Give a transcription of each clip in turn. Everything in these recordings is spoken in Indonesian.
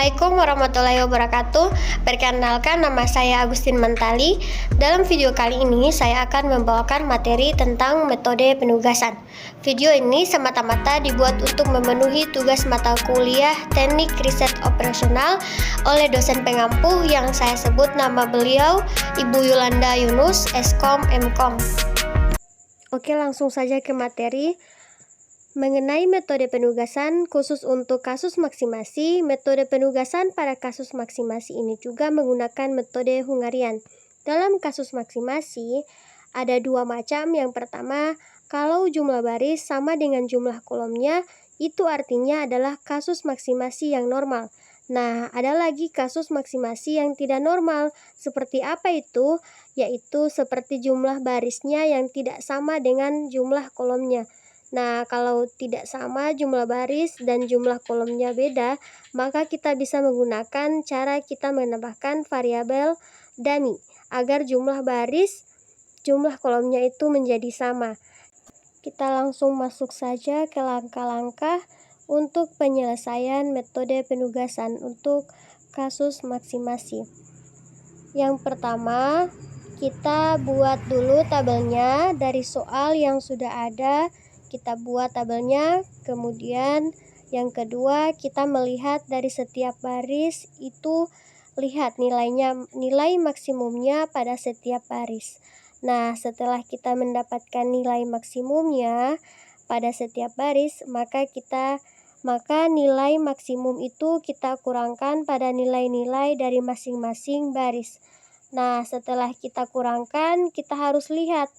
Assalamualaikum warahmatullahi wabarakatuh. Perkenalkan, nama saya Agustin Mentali. Dalam video kali ini saya akan membawakan materi tentang metode penugasan. Video ini semata-mata dibuat untuk memenuhi tugas mata kuliah Teknik Riset Operasional oleh dosen pengampu yang saya sebut nama beliau Ibu Yolanda Yunus, Eskom Mkom. Oke, langsung saja ke materi. Mengenai metode penugasan khusus untuk kasus maksimasi, metode penugasan pada kasus maksimasi ini juga menggunakan metode Hungarian. Dalam kasus maksimasi, ada dua macam. Yang pertama, kalau jumlah baris sama dengan jumlah kolomnya, itu artinya adalah kasus maksimasi yang normal. Nah, ada lagi kasus maksimasi yang tidak normal. Seperti apa itu? Yaitu seperti jumlah barisnya yang tidak sama dengan jumlah kolomnya. Nah, kalau tidak sama jumlah baris dan jumlah kolomnya beda, maka kita bisa menggunakan cara kita menambahkan variabel dummy agar jumlah baris, jumlah kolomnya itu menjadi sama. Kita langsung masuk saja ke langkah-langkah untuk penyelesaian metode penugasan untuk kasus maksimasi. Yang pertama, kita buat dulu tabelnya dari soal yang sudah ada. Kita buat tabelnya, kemudian yang kedua kita melihat dari setiap baris itu lihat nilai maksimumnya pada setiap baris. Nah, setelah kita mendapatkan nilai maksimumnya pada setiap baris, maka nilai maksimum itu kita kurangkan pada nilai-nilai dari masing-masing baris. Nah, setelah kita kurangkan, kita harus lihat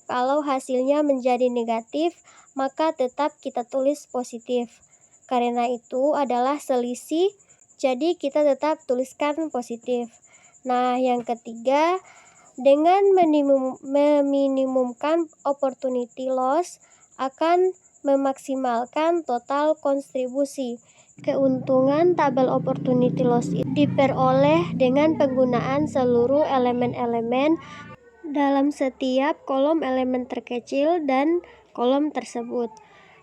kalau hasilnya menjadi negatif, maka tetap kita tulis positif. Karena itu adalah selisih, jadi kita tetap tuliskan positif. Nah, yang ketiga, dengan meminimumkan opportunity loss akan memaksimalkan total kontribusi. Keuntungan tabel opportunity loss diperoleh dengan penggunaan seluruh elemen-elemen dalam setiap kolom elemen terkecil dan kolom tersebut.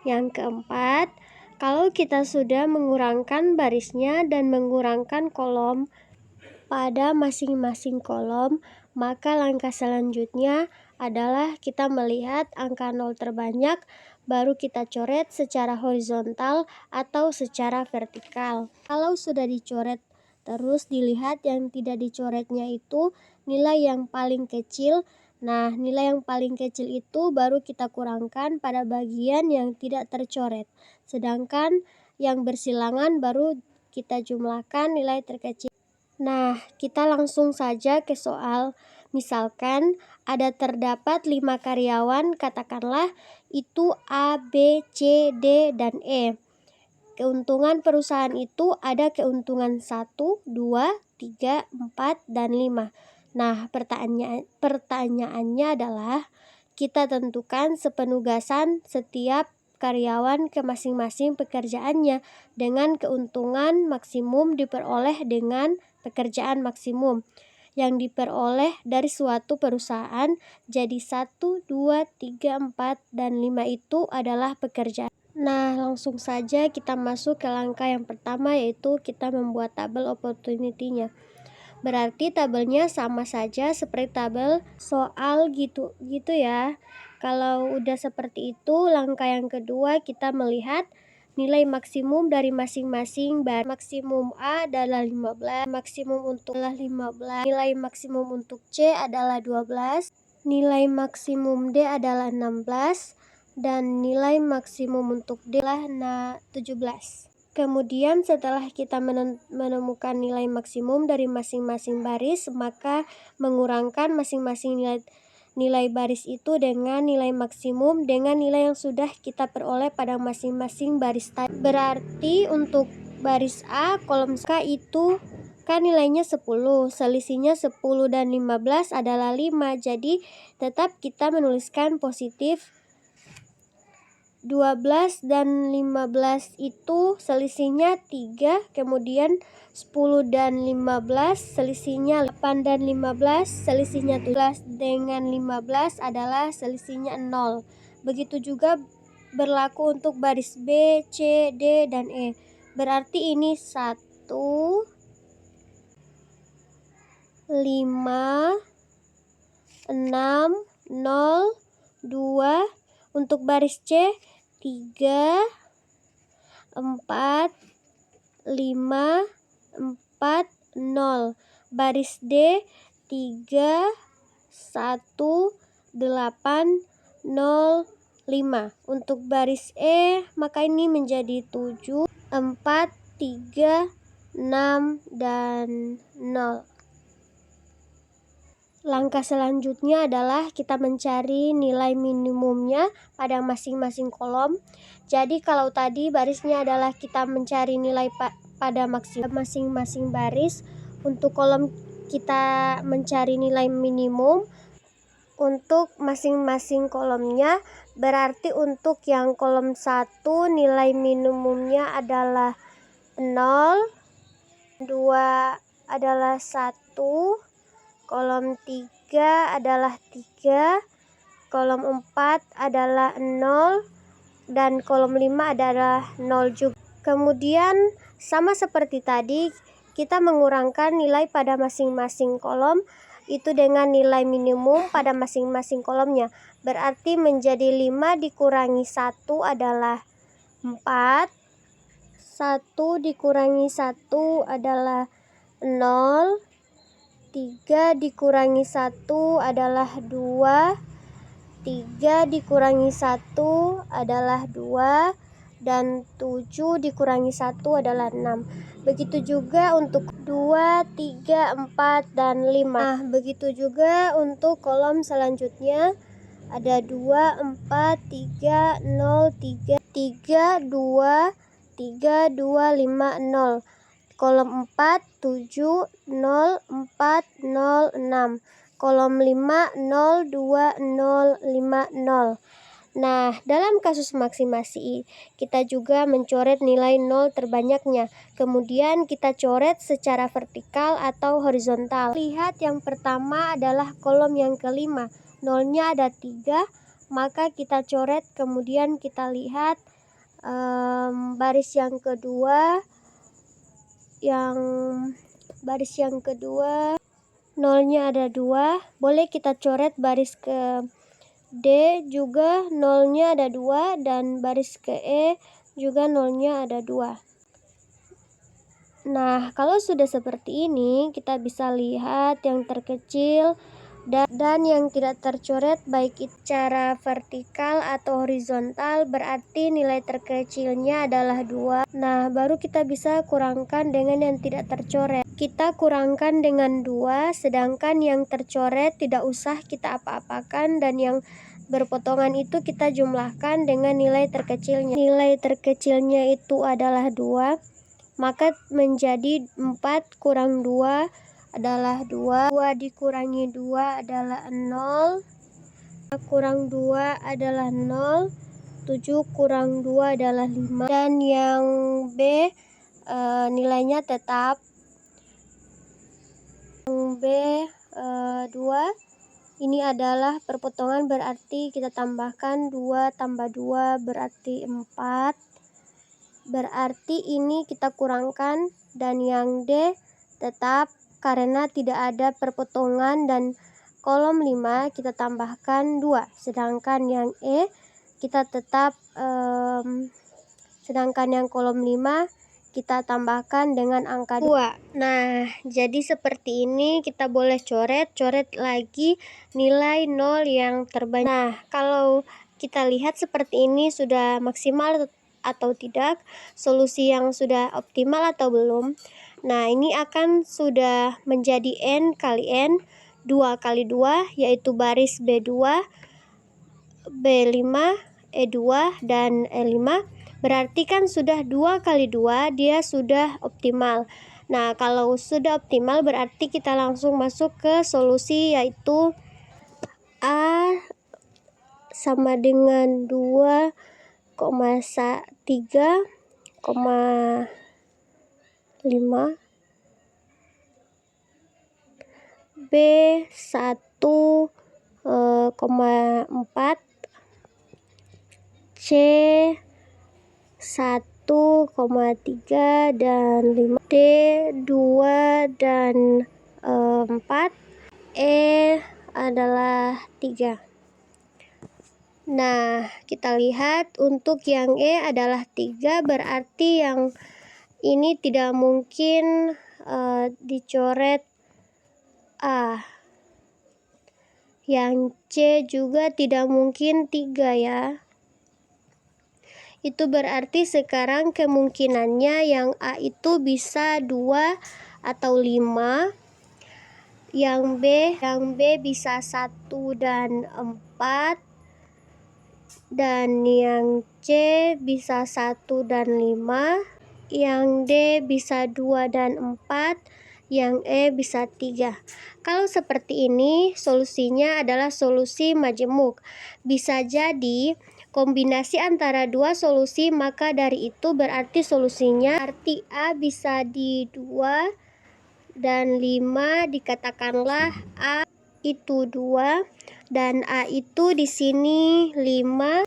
Yang keempat, kalau kita sudah mengurangkan barisnya dan mengurangkan kolom pada masing-masing kolom, maka langkah selanjutnya adalah kita melihat angka 0 terbanyak, baru kita coret secara horizontal atau secara vertikal. Kalau sudah dicoret, terus dilihat yang tidak dicoretnya itu nilai yang paling kecil. Nah, nilai yang paling kecil itu baru kita kurangkan pada bagian yang tidak tercoret. Sedangkan yang bersilangan baru kita jumlahkan nilai terkecil. Nah, kita langsung saja ke soal. Misalkan ada terdapat 5 karyawan, katakanlah itu A, B, C, D, dan E. Keuntungan perusahaan itu ada keuntungan 1, 2, 3, 4, dan 5. Nah, pertanyaannya adalah kita tentukan sepenugasan setiap karyawan ke masing-masing pekerjaannya dengan keuntungan maksimum diperoleh dengan pekerjaan maksimum yang diperoleh dari suatu perusahaan. Jadi 1, 2, 3, 4, dan 5 itu adalah pekerjaan. Nah, langsung saja kita masuk ke langkah yang pertama, yaitu kita membuat tabel opportunity-nya. Berarti tabelnya sama saja seperti tabel soal gitu ya. Kalau udah seperti itu, langkah yang kedua kita melihat nilai maksimum dari masing-masing baris. Maksimum A adalah 15, maksimum untuk 15, nilai maksimum untuk C adalah 12, nilai maksimum D adalah 16, dan nilai maksimum untuk D adalah 17. Kemudian setelah kita menemukan nilai maksimum dari masing-masing baris, maka mengurangkan masing-masing nilai baris itu dengan nilai maksimum dengan nilai yang sudah kita peroleh pada masing-masing baris tadi. Berarti untuk baris A, kolom K itu kan nilainya 10, selisihnya 10 dan 15 adalah 5, jadi tetap kita menuliskan positif. 12 dan 15 itu selisihnya 3, kemudian 10 dan 15 selisihnya 8, dan 15 selisihnya 17 dengan 15 adalah selisihnya 0. Begitu juga berlaku untuk baris B, C, D, dan E. Berarti ini 1, 5, 6, 0, 2. Untuk baris C 3, 4, 5, 4, 0. Baris D 3, 1, 8, 0, 5. Untuk baris E maka ini menjadi 7, 4, 3, 6, dan 0. Langkah selanjutnya adalah kita mencari nilai minimumnya pada masing-masing kolom. Jadi kalau tadi barisnya adalah kita mencari nilai pada masing-masing baris. Untuk kolom kita mencari nilai minimum untuk masing-masing kolomnya. Berarti untuk yang kolom 1 nilai minimumnya adalah 0, 2 adalah 1, kolom 3 adalah 3, kolom 4 adalah 0, dan kolom 5 adalah 0 juga. Kemudian sama seperti tadi, kita mengurangkan nilai pada masing-masing kolom itu dengan nilai minimum pada masing-masing kolomnya. Berarti menjadi 5 dikurangi 1 adalah 4, 1 dikurangi 1 adalah 0, 3 dikurangi 1 adalah 2, 3 dikurangi 1 adalah 2, dan 7 dikurangi 1 adalah 6. Begitu juga untuk 2, 3, 4, dan 5. Nah, begitu juga untuk kolom selanjutnya. Ada 2, 4, 3, 0, 3, 3, 2, 3, 2, 5, 0. Kolom 4, 7, 0, 4, 0, 6. Kolom 5, 0, 2, 0, 5, 0. Nah, dalam kasus maksimasi, kita juga mencoret nilai 0 terbanyaknya. Kemudian kita coret secara vertikal atau horizontal. Lihat yang pertama adalah kolom yang kelima. 0-nya ada 3, maka kita coret. Kemudian kita lihat baris yang kedua. Baris yang kedua 0-nya ada 2, boleh kita coret. Baris ke D juga 0-nya ada 2, dan baris ke E juga 0-nya ada 2. Nah, kalau sudah seperti ini, kita bisa lihat yang terkecil dan yang tidak tercoret baik itu secara vertikal atau horizontal, berarti nilai terkecilnya adalah 2. Nah, baru kita bisa kurangkan dengan yang tidak tercoret. Kita kurangkan dengan 2, sedangkan yang tercoret tidak usah kita apa-apakan, dan yang berpotongan itu kita jumlahkan dengan nilai terkecilnya. Nilai terkecilnya itu adalah 2, maka menjadi 4 kurang 2 adalah 2. 2 dikurangi 2 adalah 0. Kurang 2 adalah 0. 7 kurang 2 adalah 5. Dan yang B nilainya tetap. Yang B 2. Ini adalah perpotongan, berarti kita tambahkan 2 tambah 2 berarti 4. Berarti ini kita kurangkan, dan yang D tetap karena tidak ada perpotongan, dan kolom 5 kita tambahkan 2. Sedangkan yang E kita tetap sedangkan yang kolom 5 kita tambahkan dengan angka 2. Nah, jadi seperti ini kita boleh coret lagi nilai 0 yang terbanyak. Nah, kalau kita lihat seperti ini sudah maksimal atau tidak, solusi yang sudah optimal atau belum. Nah, ini akan sudah menjadi N kali N, 2 kali 2, yaitu baris B2, B5, E2, dan E5. Berarti kan sudah 2 kali 2, dia sudah optimal. Nah, kalau sudah optimal berarti kita langsung masuk ke solusi, yaitu A sama dengan 2,3,5, B 1,4, C 1,5, 1,3 dan 5, D 2 dan 4, E adalah 3. Nah, kita lihat untuk yang E adalah 3, berarti yang ini tidak mungkin dicoret A. Yang C juga tidak mungkin 3 ya. Itu berarti sekarang kemungkinannya yang A itu bisa 2 atau 5. Yang B bisa 1 dan 4. Dan yang C bisa 1 dan 5. Yang D bisa 2 dan 4. Yang E bisa 3. Kalau seperti ini, solusinya adalah solusi majemuk. Bisa jadi kombinasi antara dua solusi, maka dari itu berarti solusinya arti A bisa di 2 dan 5, dikatakanlah A itu 2 dan A itu di sini 5.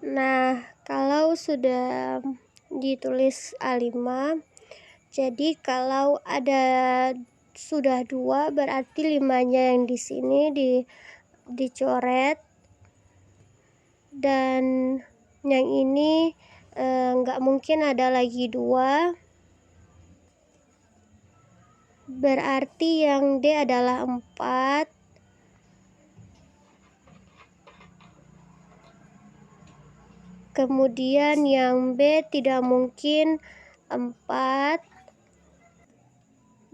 Nah, kalau sudah ditulis A5, jadi kalau ada sudah 2 berarti 5-nya yang di sini dicoret, dan yang ini nggak mungkin ada lagi 2. Berarti yang D adalah 4. Kemudian yang B tidak mungkin 4.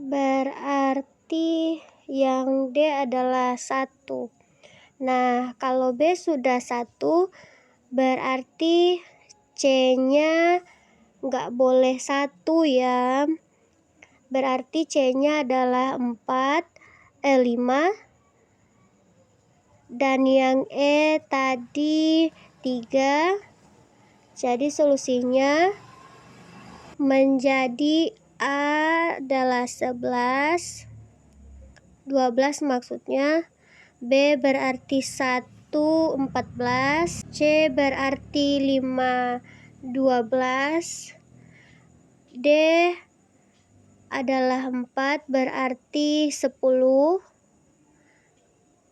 Berarti yang D adalah 1. Nah, kalau B sudah 1, berarti C-nya nggak boleh 1 ya. Berarti C-nya adalah 5. Dan yang E tadi 3. Jadi solusinya menjadi A adalah 11. 12 maksudnya. B berarti 1, 14. C berarti 5, 12. D adalah 4, berarti 10,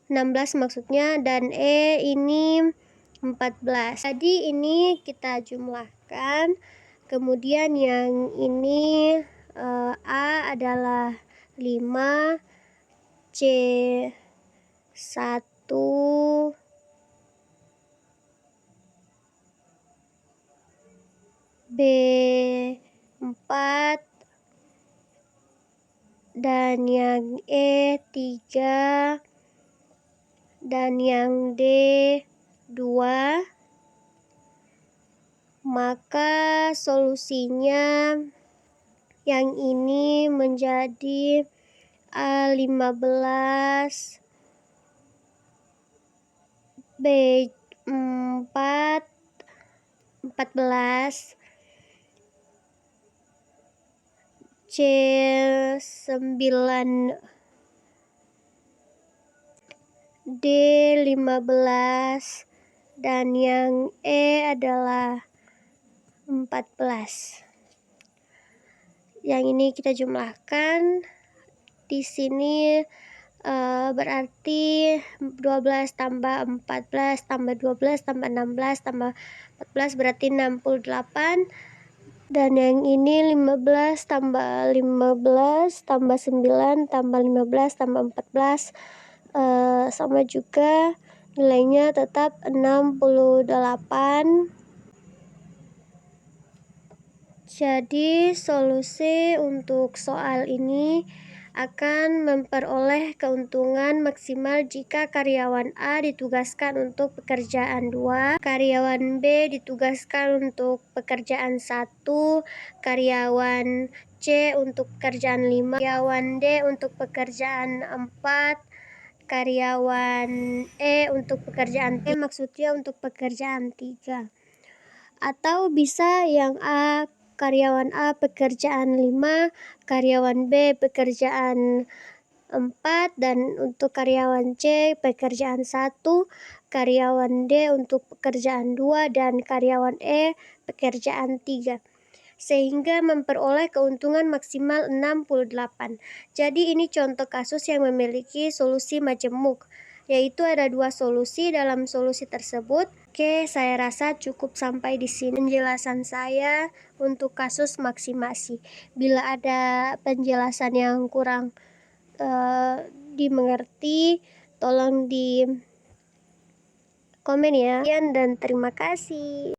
16 maksudnya, dan E ini 14. Jadi ini kita jumlahkan. Kemudian yang ini A adalah 5, C 1, B 4, dan yang E 3, dan yang D 2. Maka solusinya yang ini menjadi A15, B 4, 14, C 9, D 15, dan yang E adalah 14. Yang ini kita jumlahkan. Di sini berarti 12 tambah 14 tambah 12 tambah 16 tambah 14 berarti 68. Dan yang ini 15 tambah 15 tambah 9 tambah 15 tambah 14 sama juga, nilainya tetap 68. Jadi solusi untuk soal ini akan memperoleh keuntungan maksimal jika karyawan A ditugaskan untuk pekerjaan 2, karyawan B ditugaskan untuk pekerjaan 1, karyawan C untuk pekerjaan 5, karyawan D untuk pekerjaan 4, karyawan E untuk pekerjaan T, maksudnya untuk pekerjaan 3. Atau bisa yang A, karyawan A pekerjaan 5, karyawan B pekerjaan 4, dan untuk karyawan C pekerjaan 1, karyawan D untuk pekerjaan 2 dan karyawan E pekerjaan 3. Sehingga memperoleh keuntungan maksimal 68. Jadi ini contoh kasus yang memiliki solusi majemuk, yaitu ada 2 solusi dalam solusi tersebut. Oke, saya rasa cukup sampai di sini penjelasan saya untuk kasus maksimasi. Bila ada penjelasan yang kurang dimengerti, tolong di komen ya. Dan terima kasih.